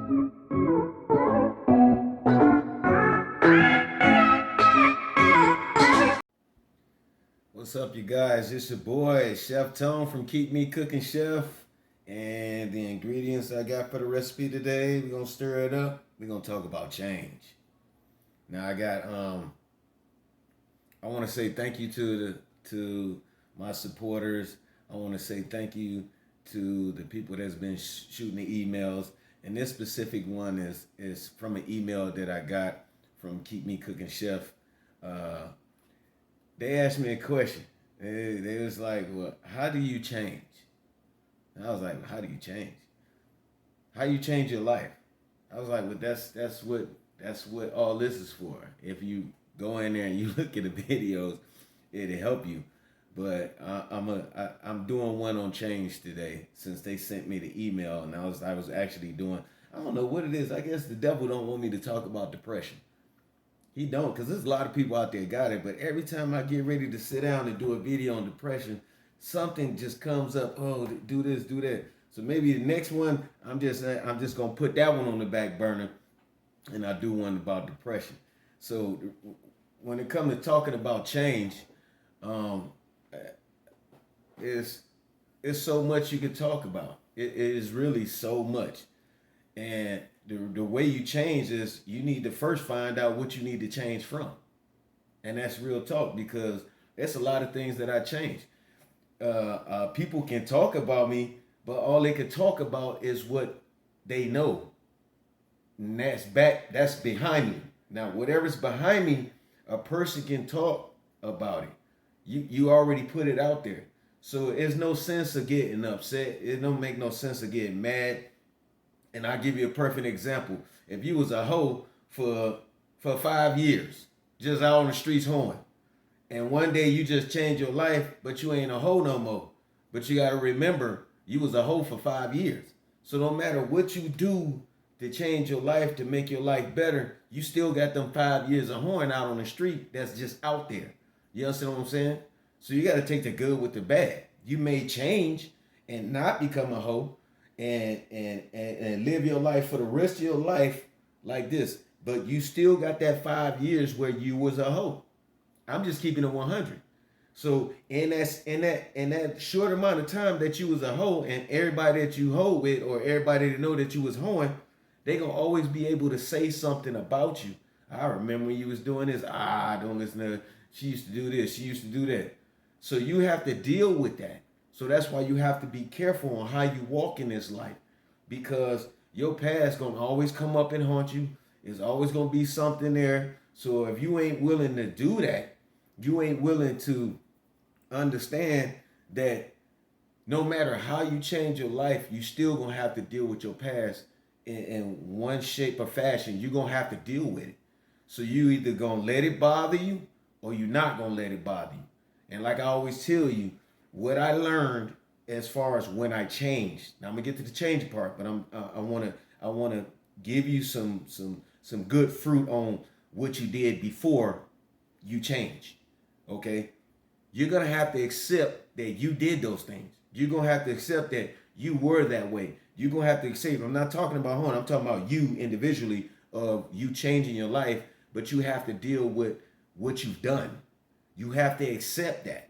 What's up, you guys? It's your boy, Chef Tone from Keep Me Cooking Chef. And the ingredients I got for the recipe today, we're going to stir it up. We're going to talk about change. Now, I want to say thank you to my supporters. I want to say thank you to the people that's been shooting the emails. And this specific one is from an email that I got from Keep Me Cooking Chef. They asked me a question. They was like, well, how do you change? And I was like, how do you change? How you change your life? I was like, well, that's what all this is for. If you go in there and you look at the videos, it'll help you. But I'm doing one on change today since they sent me the email, and I was actually doing, I don't know what it is. I guess the devil don't want me to talk about depression. He don't, because there's a lot of people out there got it, but every time I get ready to sit down and do a video on depression, something just comes up. Oh, do this, do that. So maybe the next one, I'm just gonna put that one on the back burner, and I'll do one about depression. So when it comes to talking about change, it's so much you can talk about. It is really so much, and the way you change is you need to first find out what you need to change from. And that's real talk, because there's a lot of things that I changed. People can talk about me, but all they can talk about is what they know. And that's behind me. Now, whatever's behind me, a person can talk about it. You already put it out there. So there's no sense of getting upset. It don't make no sense of getting mad. And I'll give you a perfect example. If you was a hoe for 5 years, just out on the streets hoeing, and one day you just change your life, but you ain't a hoe no more. But you got to remember, you was a hoe for 5 years. So no matter what you do to change your life, to make your life better, you still got them 5 years of hoeing out on the street that's just out there. You understand what I'm saying? So you got to take the good with the bad. You may change and not become a hoe, and live your life for the rest of your life like this, but you still got that 5 years where you was a hoe. I'm just keeping it 100. So in that short amount of time that you was a hoe, and everybody that you hoe with, or everybody that know that you was hoeing, they gonna always be able to say something about you. I remember when you was doing this. Don't listen to her. She used to do this. She used to do that. So you have to deal with that. So that's why you have to be careful on how you walk in this life, because your past gonna always come up and haunt you. There's always gonna be something there. So if you ain't willing to do that, you ain't willing to understand that no matter how you change your life, you still gonna have to deal with your past in one shape or fashion. You're gonna have to deal with it. So you either gonna let it bother you, or you're not gonna let it bother you. And like I always tell you, what I learned as far as when I changed. Now I'm gonna get to the change part, but I wanna give you some good fruit on what you did before you change. Okay? You're gonna have to accept that you did those things. You're gonna have to accept that you were that way. You're gonna have to accept. I'm not talking about Horn. I'm talking about you individually, of you changing your life, but you have to deal with what you've done. You have to accept that.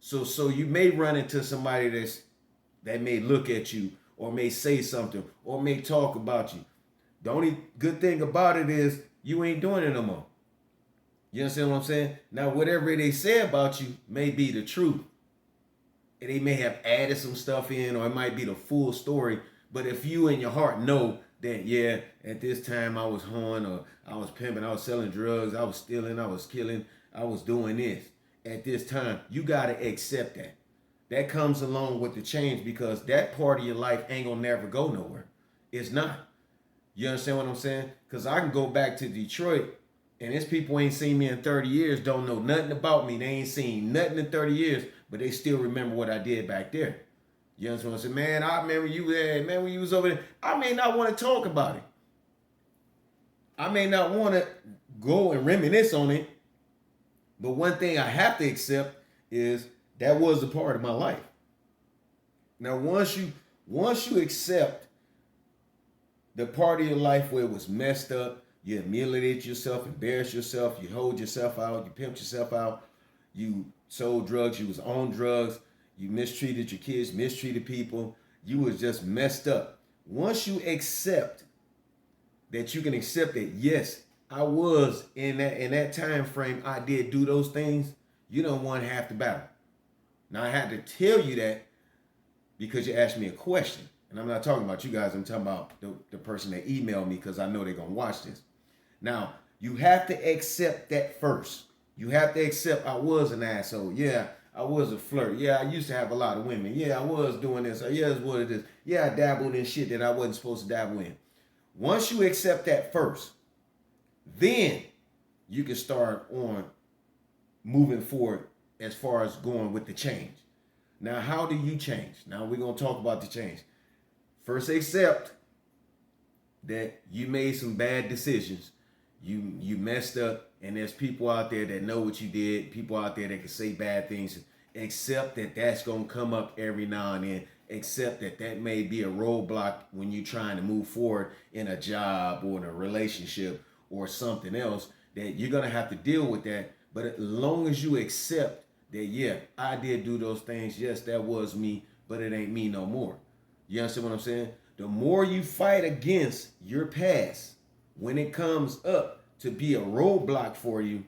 So you may run into somebody that may look at you, or may say something, or may talk about you. The only good thing about it is you ain't doing it no more. You understand what I'm saying? Now, whatever they say about you may be the truth. And they may have added some stuff in, or it might be the full story. But if you in your heart know that, yeah, at this time I was hoeing, or I was pimping, I was selling drugs, I was stealing, I was killing, I was doing this. At this time, you got to accept that. That comes along with the change, because that part of your life ain't going to never go nowhere. It's not. You understand what I'm saying? Because I can go back to Detroit, and these people ain't seen me in 30 years, don't know nothing about me. They ain't seen nothing in 30 years, but they still remember what I did back there. You understand what I'm saying? Man, I remember you there. Man, when you was over there. I may not want to talk about it. I may not want to go and reminisce on it. But one thing I have to accept is that was a part of my life. Now, once you accept The part of your life where it was messed up, you humiliated yourself, embarrassed yourself, you hold yourself out, you pimped yourself out, you sold drugs, you was on drugs, you mistreated your kids, mistreated people, you was just messed up. Once you accept that, you can accept that, yes, I was in that time frame, I did do those things, you don't want half the battle. Now I had to tell you that because you asked me a question. And I'm not talking about you guys, I'm talking about the person that emailed me, because I know they're gonna watch this. Now, you have to accept that first. You have to accept, I was an asshole. Yeah, I was a flirt. Yeah, I used to have a lot of women. Yeah, I was doing this. Yeah, it's what it is. Yeah, I dabbled in shit that I wasn't supposed to dabble in. Once you accept that first, then you can start on moving forward as far as going with the change. Now, how do you change? Now we're going to talk about the change. First, accept that you made some bad decisions. You messed up, and there's people out there that know what you did, people out there that can say bad things. Accept that that's going to come up every now and then. Accept that that may be a roadblock when you're trying to move forward in a job or in a relationship or something else, that you're going to have to deal with that. But as long as you accept that, yeah, I did do those things. Yes, that was me, but it ain't me no more. You understand what I'm saying? The more you fight against your past, when it comes up to be a roadblock for you,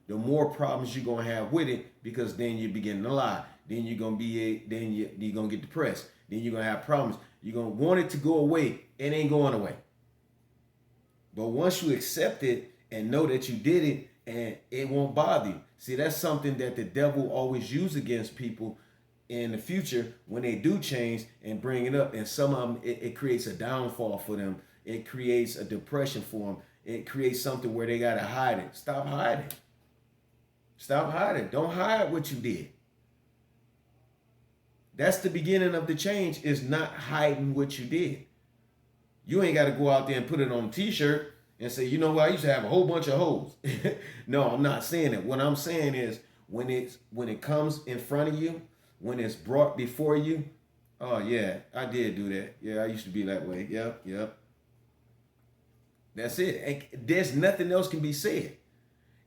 the more problems you're gonna have with it, because then you begin to lie. Then you're gonna you're gonna get depressed. Then you're gonna have problems. You're gonna want it to go away. It ain't going away. But once you accept it and know that you did it, and it won't bother you. See, that's something that the devil always use against people in the future when they do change and bring it up. And some of them, it creates a downfall for them. It creates a depression for them. It creates something where they got to hide it. Stop hiding. Stop hiding. Don't hide what you did. That's the beginning of the change, is not hiding what you did. You ain't got to go out there and put it on a t-shirt and say, you know what, I used to have a whole bunch of hoes. No, I'm not saying that. What I'm saying is when it comes in front of you, when it's brought before you, oh yeah, I did do that. Yeah, I used to be that way. Yep. That's it. There's nothing else can be said.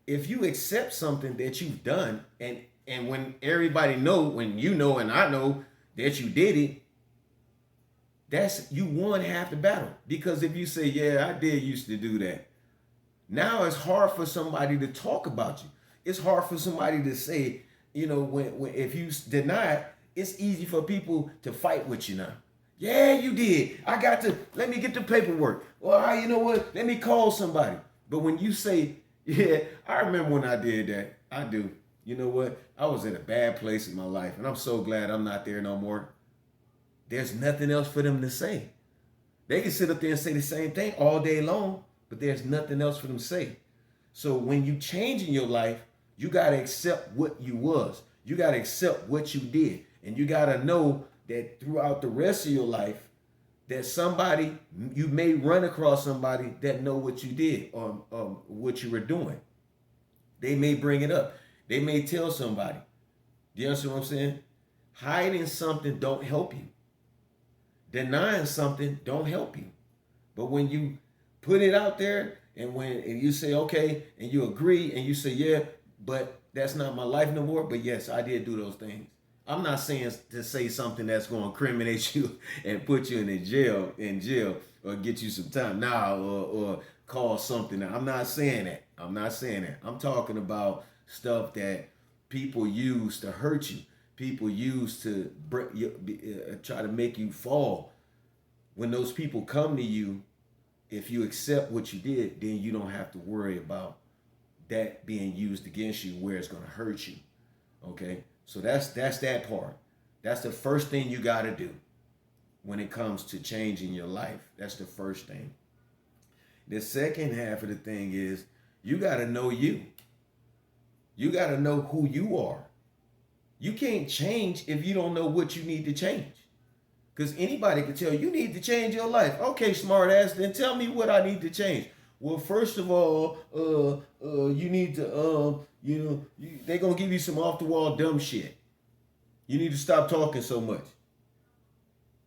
If you accept something that you've done, and when everybody know, when you know and I know that you did it, that's, you won half the battle. Because if you say, yeah, I did used to do that, now it's hard for somebody to talk about you. It's hard for somebody to say, you know, when if you deny it, it's easy for people to fight with you now. Yeah, you did. Let me get the paperwork. Well, you know what? Let me call somebody. But when you say, yeah, I remember when I did that. I do. You know what? I was in a bad place in my life, and I'm so glad I'm not there no more. There's nothing else for them to say. They can sit up there and say the same thing all day long, but there's nothing else for them to say. So when you change in your life, you got to accept what you was. You got to accept what you did. And you got to know that throughout the rest of your life, that you may run across somebody that know what you did or what you were doing. They may bring it up. They may tell somebody. Do you understand what I'm saying? Hiding something don't help you. Denying something don't help you. But when you put it out there, and you say, okay, and you agree, and you say, yeah, but that's not my life no more, but yes, I did do those things. I'm not saying to say something that's going to incriminate you and put you in jail or get you some time now, or call something. I'm not saying that. I'm talking about stuff that people use to hurt you. People use to try to make you fall. When those people come to you, if you accept what you did, then you don't have to worry about that being used against you where it's going to hurt you. Okay? So that's that part. That's the first thing you got to do when it comes to changing your life. That's the first thing. The second half of the thing is you got to know you. You got to know who you are. You can't change if you don't know what you need to change. Because anybody can tell you need to change your life. Okay, smart ass, then tell me what I need to change. Well, first of all, you need to, they're going to give you some off the wall dumb shit. You need to stop talking so much.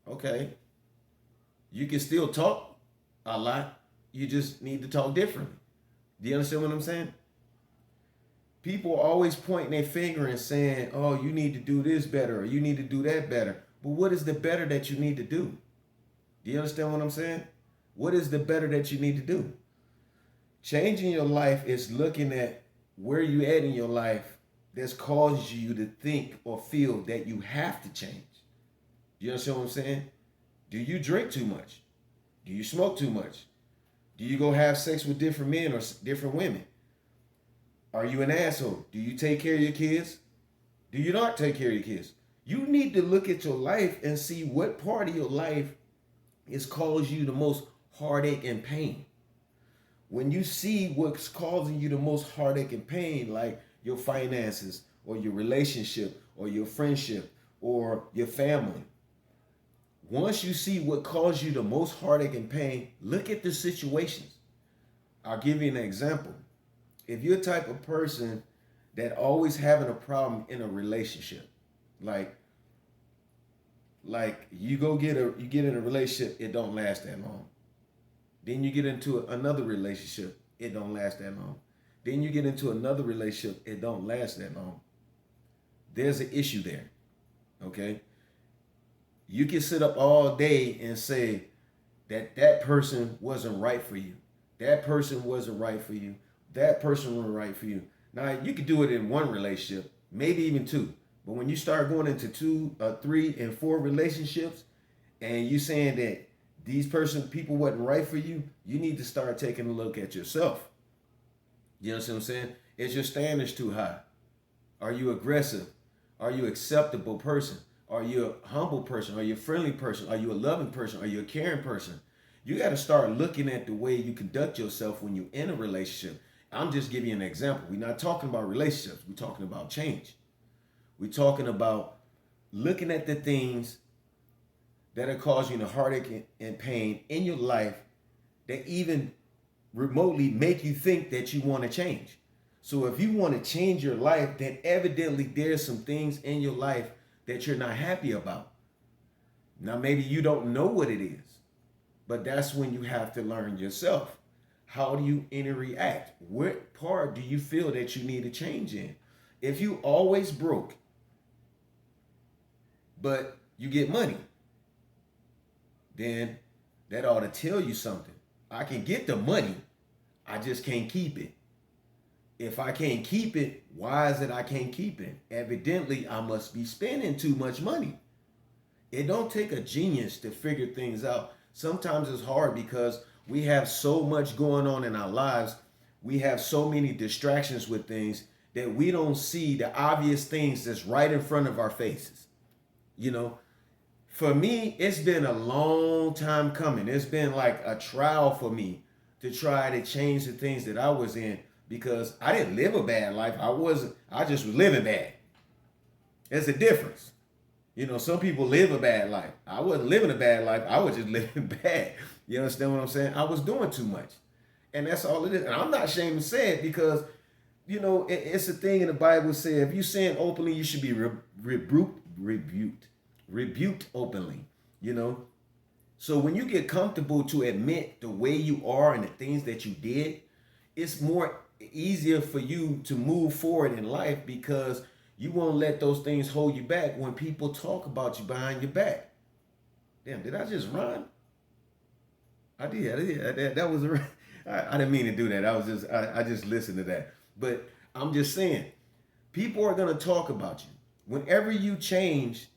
Okay. You can still talk. a lot. You just need to talk differently. Do you understand what I'm saying? People are always pointing their finger and saying, oh, you need to do this better or you need to do that better. But what is the better that you need to do? Do you understand what I'm saying? What is the better that you need to do? Changing your life is looking at where you at in your life that's caused you to think or feel that you have to change. Do you understand what I'm saying? Do you drink too much? Do you smoke too much? Do you go have sex with different men or different women? Are you an asshole? Do you take care of your kids? Do you not take care of your kids? You need to look at your life and see what part of your life is causing you the most heartache and pain. When you see what's causing you the most heartache and pain, like your finances or your relationship or your friendship or your family, once you see what caused you the most heartache and pain, look at the situations. I'll give you an example. If you're the type of person that always having a problem in a relationship, like you get in a relationship, it don't last that long. Then you get into another relationship, it don't last that long. Then you get into another relationship, it don't last that long. There's an issue there, okay? You can sit up all day and say that person wasn't right for you. That person wasn't right for you. That person wasn't right for you. Now, you could do it in one relationship, maybe even two. But when you start going into 2, 3, and 4 relationships, and you saying that these people wasn't right for you, you need to start taking a look at yourself. You understand what I'm saying? Is your standards too high? Are you aggressive? Are you an acceptable person? Are you a humble person? Are you a friendly person? Are you a loving person? Are you a caring person? You got to start looking at the way you conduct yourself when you're in a relationship. I'm just giving you an example. We're not talking about relationships. We're talking about change. We're talking about looking at the things that are causing you the heartache and pain in your life that even remotely make you think that you want to change. So if you want to change your life, then evidently there's some things in your life that you're not happy about. Now, maybe you don't know what it is, but that's when you have to learn yourself. How do you interact? What part do you feel that you need to change in? If you always broke, but you get money, then that ought to tell you something. I can get the money, I just can't keep it. If I can't keep it, why is it I can't keep it? Evidently, I must be spending too much money. It don't take a genius to figure things out. Sometimes it's hard because we have so much going on in our lives. We have so many distractions with things that we don't see the obvious things that's right in front of our faces. You know, for me, it's been a long time coming. It's been like a trial for me to try to change the things that I was in because I didn't live a bad life. I just was living bad. There's a difference. You know, some people live a bad life. I wasn't living a bad life. I was just living bad. You understand what I'm saying? I was doing too much. And that's all it is. And I'm not ashamed to say it because, you know, it's a thing in the Bible says if you sin openly, you should be rebuked openly, you know. So when you get comfortable to admit the way you are and the things that you did, it's more easier for you to move forward in life because you won't let those things hold you back when people talk about you behind your back. Damn, did I just rhyme? I did. That was I didn't mean to do that. I just listened to that. But I'm just saying, people are gonna talk about you. Whenever you change,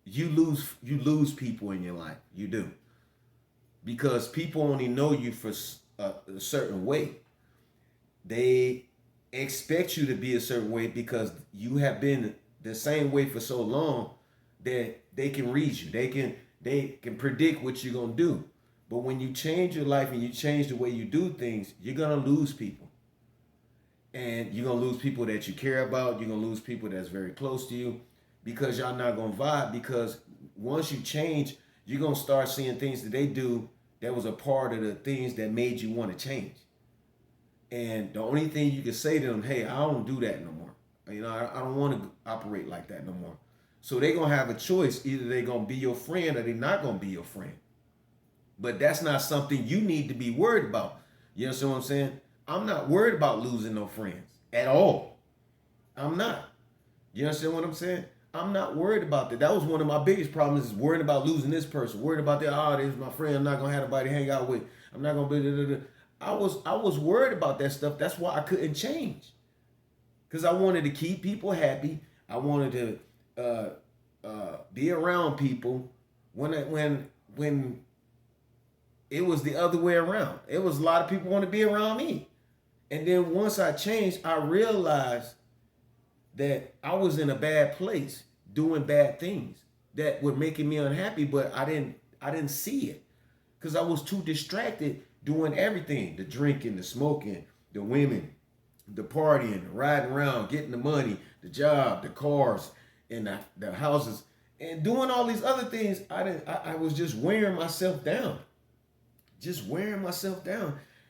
you lose people in your life. You do. Because people only know you for a certain way. They expect you to be a certain way because you have been the same way for so long that they can read you. They can predict what you're gonna do. But when you change your life and you change the way you do things, you're gonna lose people. And you're gonna lose people that you care about, you're gonna lose people that's very close to you because y'all not gonna vibe. Because once you change, you're gonna start seeing things that they do that was a part of the things that made you want to change. And the only thing you can say to them, hey, I don't do that no more. You know, I don't want to operate like that no more. So they're going to have a choice. Either they're going to be your friend or they're not going to be your friend. But that's not something you need to be worried about. You understand what I'm saying? I'm not worried about losing no friends at all. I'm not. You understand what I'm saying? I'm not worried about that. That was one of my biggest problems, is worrying about losing this person, worried about that. Oh, this is my friend. I'm not gonna have nobody to hang out with. I'm not gonna be. Da, da, da. I was worried about that stuff. That's why I couldn't change, because I wanted to keep people happy. I wanted to be around people when it was the other way around. It was a lot of people want to be around me, and then once I changed, I realized that I was in a bad place doing bad things that were making me unhappy, but I didn't see it because I was too distracted doing everything: the drinking, the smoking, the women, the partying, the riding around, getting the money, the job, the cars, and the houses, and doing all these other things. I was just wearing myself down,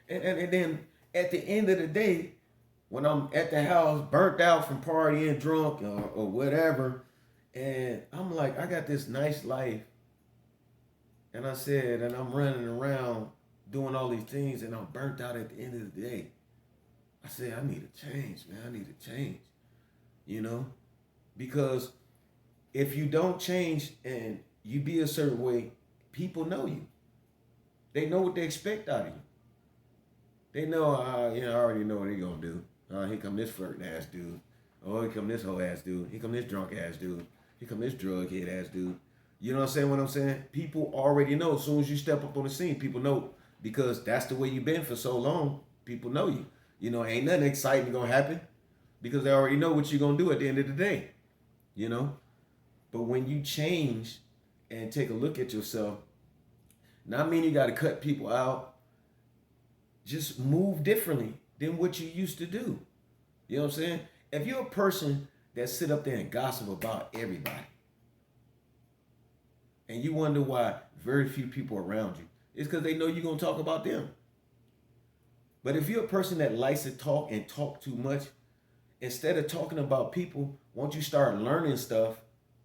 and then at the end of the day, when I'm at the house, burnt out from partying, drunk, or whatever, and I'm like, I got this nice life, and and I'm running around doing all these things, and I'm burnt out at the end of the day. I said, I need to change, man. I need to change, you know? Because if you don't change and you be a certain way, people know you. They know what they expect out of you. They know, I already know what they're going to do. Here come this flirting ass dude. Oh, here come this hoe ass dude. Here come this drunk ass dude. Here come this drug head ass dude. You know what I'm saying? What I'm saying? People already know. As soon as you step up on the scene, people know, because that's the way you've been for so long. People know you. You know, ain't nothing exciting gonna happen because they already know what you're gonna do at the end of the day. You know? But when you change and take a look at yourself, not mean you gotta cut people out. Just move differently than what you used to do. You know what I'm saying? If you're a person that sit up there and gossip about everybody, and you wonder why very few people around you, it's because they know you're going to talk about them. But if you're a person that likes to talk and talk too much, instead of talking about people, why don't you start learning stuff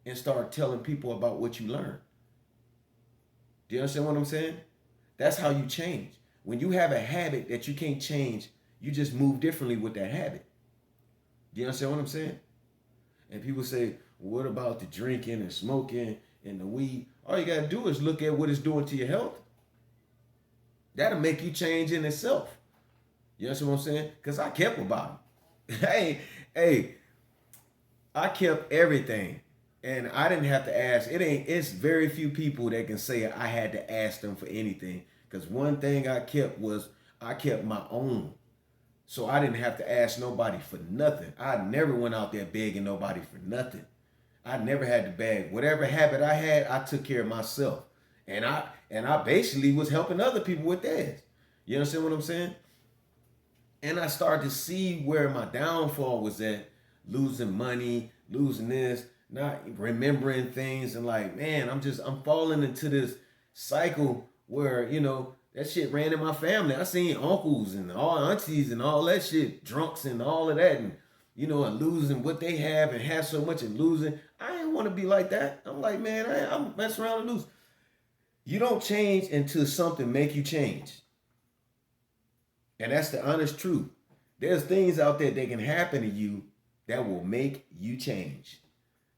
and start telling people about what you learned? Do you understand what I'm saying? That's how you change. When you have a habit that you can't change, you just move differently with that habit. Do you understand what I'm saying? And people say, well, what about the drinking and smoking and the weed? All you got to do is look at what it's doing to your health. That'll make you change in itself. You understand what I'm saying? Because I kept about it. hey, I kept everything. And I didn't have to ask. It's very few people that can say I had to ask them for anything. Because one thing I kept was I kept my own. So I didn't have to ask nobody for nothing. I never went out there begging nobody for nothing. I never had to beg. Whatever habit I had, I took care of myself. And I basically was helping other people with theirs. You understand what I'm saying? And I started to see where my downfall was at. Losing money, losing this, not remembering things, and like, man, I'm falling into this cycle where, that shit ran in my family. I seen uncles and all aunties and all that shit, drunks and all of that, and and losing what they have and have so much and losing. I didn't want to be like that. I'm like, man, I'm messing around and lose. You don't change until something make you change. And that's the honest truth. There's things out there that can happen to you that will make you change.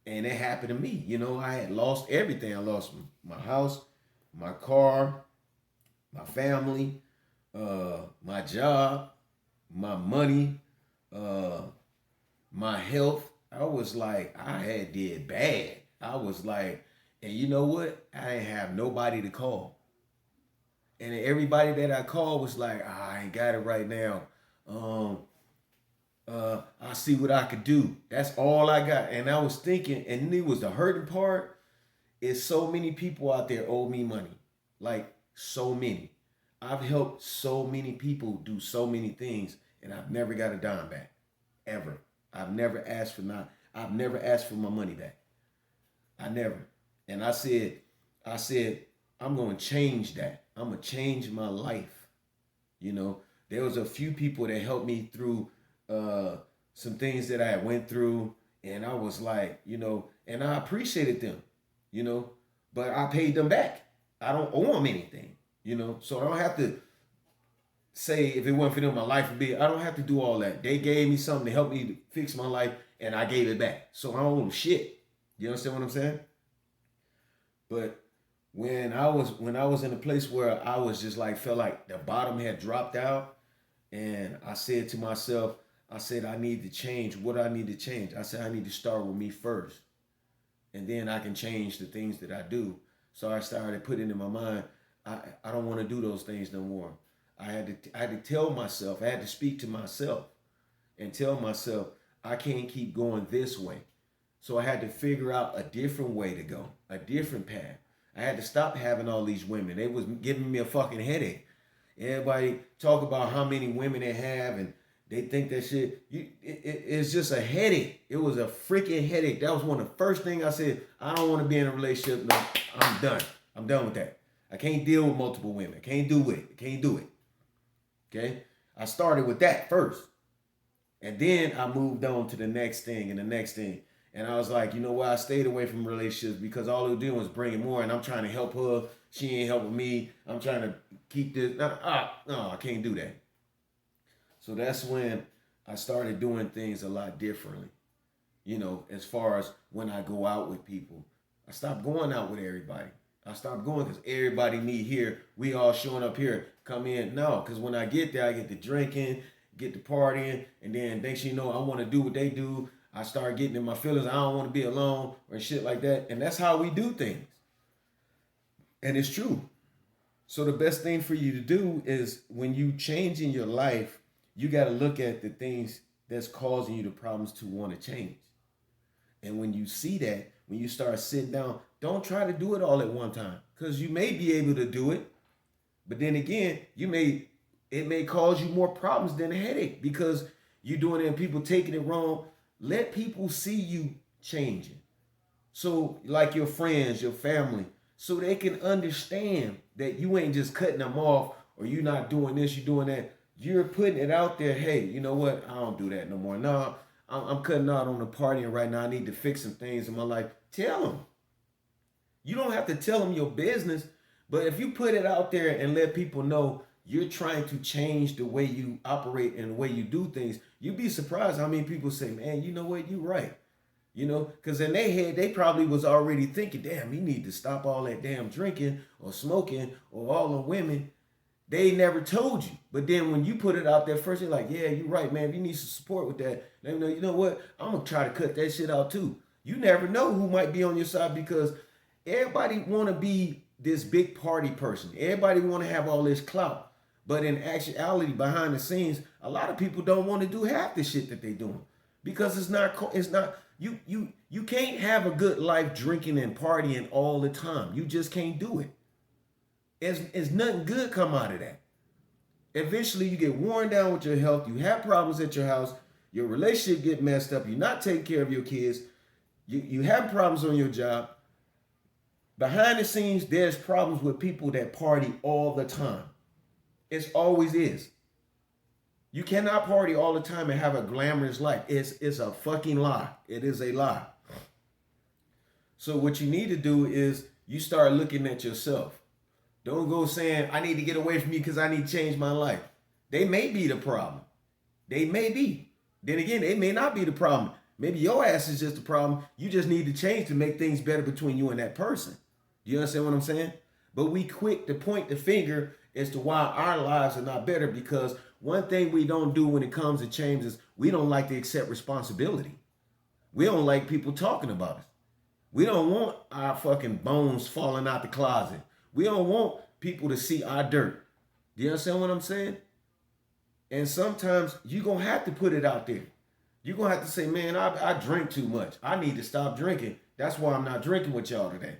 And it happened to me. I had lost everything. I lost my house, my car, my family, my job, my money, my health. I was like, I had did bad. I was like, and you know what? I didn't have nobody to call. And everybody that I called was like, I ain't got it right now. I see what I could do. That's all I got. And I was thinking, and it was the hurting part, is so many people out there owe me money. Like, so many. I've helped so many people do so many things, and I've never got a dime back. Ever. I've never asked for my money back. I never. And I said, I'm going to change that. I'm going to change my life. There was a few people that helped me through some things that I went through, and I was like, and I appreciated them, but I paid them back. I don't owe them anything. You know, so I don't have to say if it wasn't for them, my life would be. I don't have to do all that. They gave me something to help me to fix my life, and I gave it back. So I don't owe them shit. You understand what I'm saying? But when I was in a place where I was just like felt like the bottom had dropped out, and I said to myself, I said I need to change. What I need to change? I said I need to start with me first, and then I can change the things that I do. So I started putting in my mind, I don't want to do those things no more. I had to tell myself, I had to speak to myself and tell myself I can't keep going this way. So I had to figure out a different way to go, a different path. I had to stop having all these women. They was giving me a fucking headache. Everybody talk about how many women they have and they think that shit. It's just a headache. It was a freaking headache. That was one of the first things I said. I don't want to be in a relationship. No, I'm done. I'm done with that. I can't deal with multiple women. I can't do it. I can't do it. Okay? I started with that first. And then I moved on to the next thing and the next thing. And I was like, you know what? I stayed away from relationships because all they were doing was bringing more. And I'm trying to help her. She ain't helping me. I'm trying to keep this. No, I can't do that. So that's when I started doing things a lot differently. You know, as far as when I go out with people. I stopped going out with everybody. I stopped going because everybody need here. We all showing up here. Come in. No, because when I get there, I get to drinking, get to partying, and then next you know, I want to do what they do. I start getting in my feelings. I don't want to be alone or shit like that. And that's how we do things. And it's true. So the best thing for you to do is when you change in your life, you got to look at the things that's causing you the problems to want to change. And when you see that, when you start sitting down, don't try to do it all at one time because you may be able to do it. But then again, it may cause you more problems than a headache because you're doing it and people taking it wrong. Let people see you changing. So like your friends, your family, so they can understand that you ain't just cutting them off or you're not doing this, you're doing that. You're putting it out there. Hey, you know what? I don't do that no more. No, I'm cutting out on the partying right now. I need to fix some things in my life. Tell them. You don't have to tell them your business, but if you put it out there and let people know you're trying to change the way you operate and the way you do things, you'd be surprised how many people say, man, you know what? You're right. You know, because in their head, they probably was already thinking, damn, he need to stop all that damn drinking or smoking or all the women. They never told you. But then when you put it out there first, you're like, yeah, you're right, man. If you need some support with that, let me know, you know what? I'm going to try to cut that shit out too. You never know who might be on your side because everybody want to be this big party person. Everybody want to have all this clout. But in actuality, behind the scenes, a lot of people don't want to do half the shit that they doing because it's not, you can't have a good life drinking and partying all the time. You just can't do it. It's nothing good come out of that. Eventually you get worn down with your health. You have problems at your house. Your relationship get messed up. You're not taking care of your kids. You have problems on your job. Behind the scenes, there's problems with people that party all the time. It always is. You cannot party all the time and have a glamorous life. It's a fucking lie. It is a lie. So what you need to do is you start looking at yourself. Don't go saying, I need to get away from you because I need to change my life. They may be the problem. They may be. Then again, they may not be the problem. Maybe your ass is just the problem. You just need to change to make things better between you and that person. Do you understand what I'm saying? But we quick to point the finger as to why our lives are not better because one thing we don't do when it comes to change is we don't like to accept responsibility. We don't like people talking about us. We don't want our fucking bones falling out the closet. We don't want people to see our dirt. Do you understand what I'm saying? And sometimes you're going to have to put it out there. You're going to have to say, man, I drink too much. I need to stop drinking. That's why I'm not drinking with y'all today.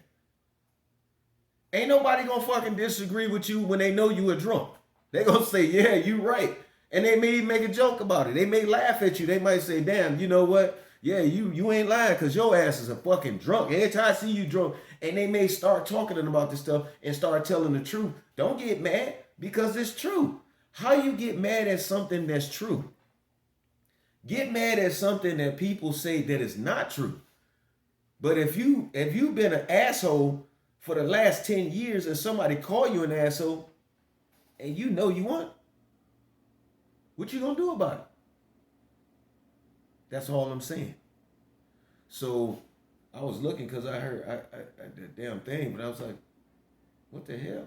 Ain't nobody going to fucking disagree with you when they know you a drunk. They going to say, yeah, you right. And they may make a joke about it. They may laugh at you. They might say, damn, you know what? Yeah, you ain't lying because your ass is a fucking drunk. Every time I see you drunk, and they may start talking to them about this stuff and start telling the truth. Don't get mad because it's true. How you get mad at something that's true? Get mad at something that people say that is not true. But if you've been an asshole for the last 10 years and somebody call you an asshole, and you know you want, what you gonna do about it? That's all I'm saying. So I was looking because I heard the damn thing, but I was like, what the hell?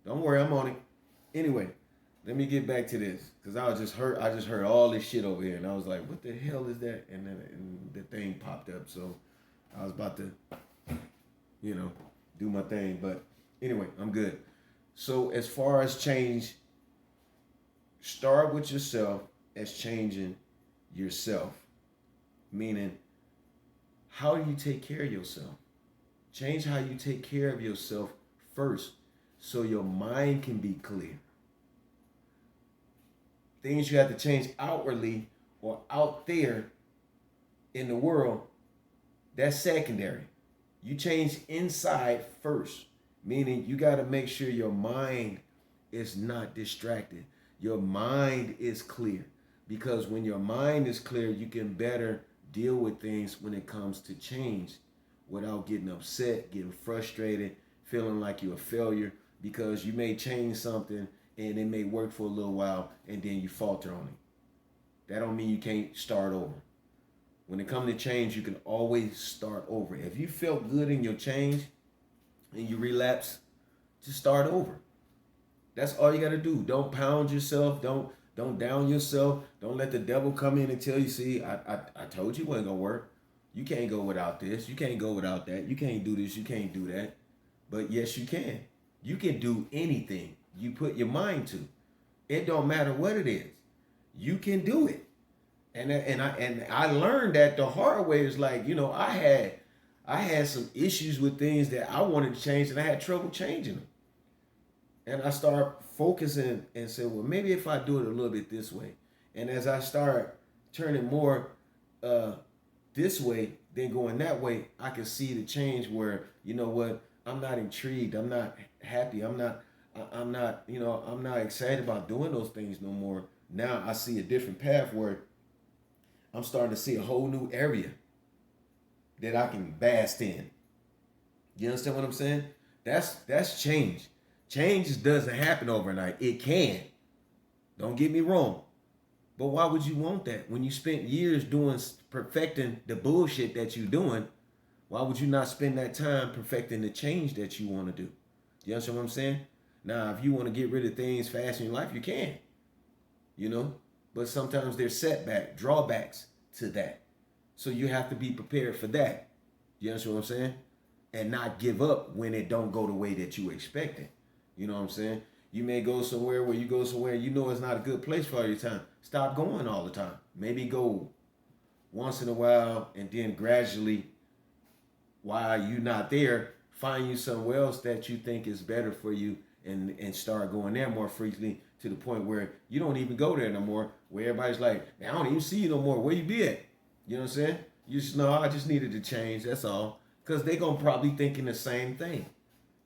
Don't worry, I'm on it. Anyway, let me get back to this because I just heard all this shit over here, and I was like, what the hell is that? And then the thing popped up, so I was about to, do my thing. But anyway, I'm good. So as far as change, start with yourself as changing yourself. Meaning, how do you take care of yourself? Change how you take care of yourself first so your mind can be clear. Things you have to change outwardly or out there in the world, that's secondary. You change inside first, meaning you got to make sure your mind is not distracted. Your mind is clear, because when your mind is clear, you can better deal with things when it comes to change without getting upset, getting frustrated, feeling like you're a failure, because you may change something and it may work for a little while and then you falter on it. That don't mean you can't start over. When it comes to change, you can always start over. If you felt good in your change and you relapse, just start over. That's all you got to do. Don't pound yourself. Don't down yourself. Don't let the devil come in and tell you, see, I told you it wasn't going to work. You can't go without this. You can't go without that. You can't do this. You can't do that. But yes, you can. You can do anything you put your mind to. It don't matter what it is. You can do it. And I learned that the hard way. Is like, I had some issues with things that I wanted to change, and I had trouble changing them. And I started focusing and said, well, maybe if I do it a little bit this way. And as I start turning more this way than going that way, I can see the change where, you know what, I'm not intrigued. I'm not happy. I'm not excited about doing those things no more. Now I see a different path where I'm starting to see a whole new area that I can bask in. You understand what I'm saying? That's change. Change doesn't happen overnight. It can. Don't get me wrong. But why would you want that? When you spent years perfecting the bullshit that you're doing, why would you not spend that time perfecting the change that you want to do? You understand what I'm saying? Now, if you want to get rid of things fast in your life, you can. But sometimes there's drawbacks to that. So you have to be prepared for that. You understand what I'm saying? And not give up when it don't go the way that you expected. You know what I'm saying? You may go somewhere where it's not a good place for all your time. Stop going all the time. Maybe go once in a while, and then gradually, while you're not there, find you somewhere else that you think is better for you, and start going there more frequently, to the point where you don't even go there no more, where everybody's like, man, I don't even see you no more. Where you be at? You know what I'm saying? You just know, I just needed to change. That's all. Because they're going to probably thinking the same thing.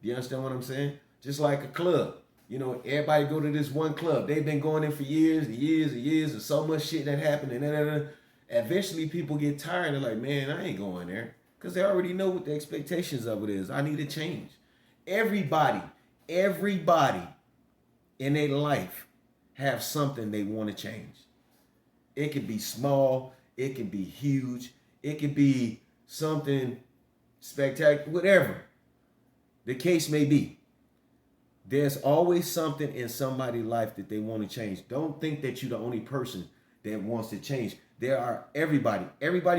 You understand what I'm saying? Just like a club. Everybody go to this one club. They've been going in for years and years and years, and so much shit that happened. And eventually people get tired. They're like, man, I ain't going there. Because they already know what the expectations of it is. I need to change. Everybody in their life have something they want to change. It could be small. It could be huge. It could be something spectacular, whatever the case may be. There's always something in somebody's life that they want to change. Don't think that you're the only person that wants to change. There are everybody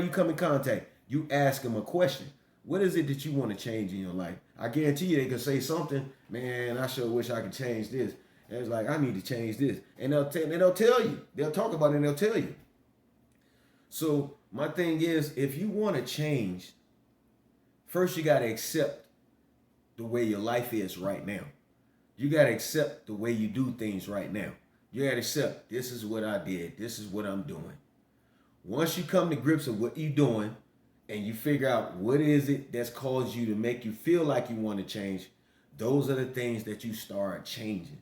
you come in contact, you ask them a question. What is it that you want to change in your life? I guarantee you they can say something, man, I sure wish I could change this. And it's like, I need to change this. And they'll tell you. They'll talk about it and they'll tell you. So my thing is, if you want to change, first you got to accept the way your life is right now. You got to accept the way you do things right now. You got to accept, this is what I did. This is what I'm doing. Once you come to grips with what you're doing, and you figure out what is it that's caused you to make you feel like you want to change, those are the things that you start changing.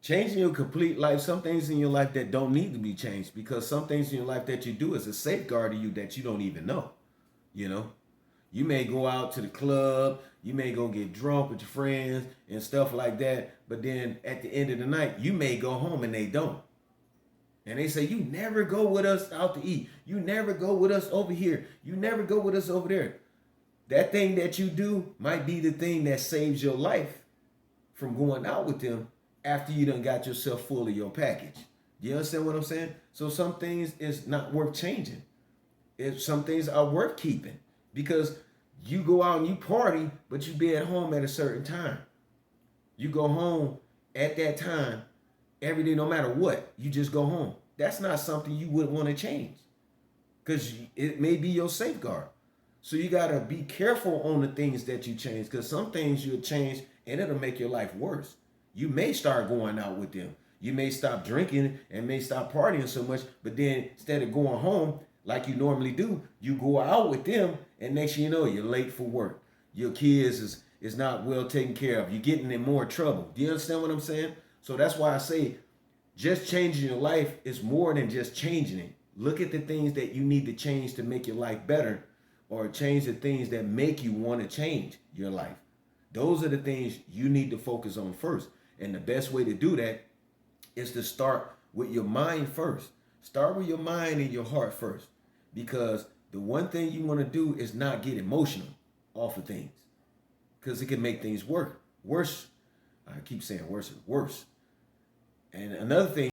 Changing your complete life. Some things in your life that don't need to be changed, because some things in your life that you do is a safeguard to you that you don't even know. You may go out to the club, You may go get drunk with your friends and stuff like that. But then at the end of the night, you may go home and they don't. And they say, you never go with us out to eat. You never go with us over here. You never go with us over there. That thing that you do might be the thing that saves your life from going out with them after you done got yourself full of your package. You understand what I'm saying? So some things is not worth changing. Some things are worth keeping because you go out and you party, but you be at home at a certain time. You go home at that time every day, no matter what. You just go home. That's not something you would want to change because it may be your safeguard. So you got to be careful on the things that you change because some things you'll change and it'll make your life worse. You may start going out with them. You may stop drinking and may stop partying so much, but then instead of going home like you normally do, you go out with them and next thing you know, you're late for work. Your kids is not well taken care of. You're getting in more trouble. Do you understand what I'm saying? So that's why I say just changing your life is more than just changing it. Look at the things that you need to change to make your life better or change the things that make you want to change your life. Those are the things you need to focus on first. And the best way to do that is to start with your mind first. Start with your mind and your heart first. Because the one thing you want to do is not get emotional off of things. Because it can make things worse. I keep saying worse and worse. And another thing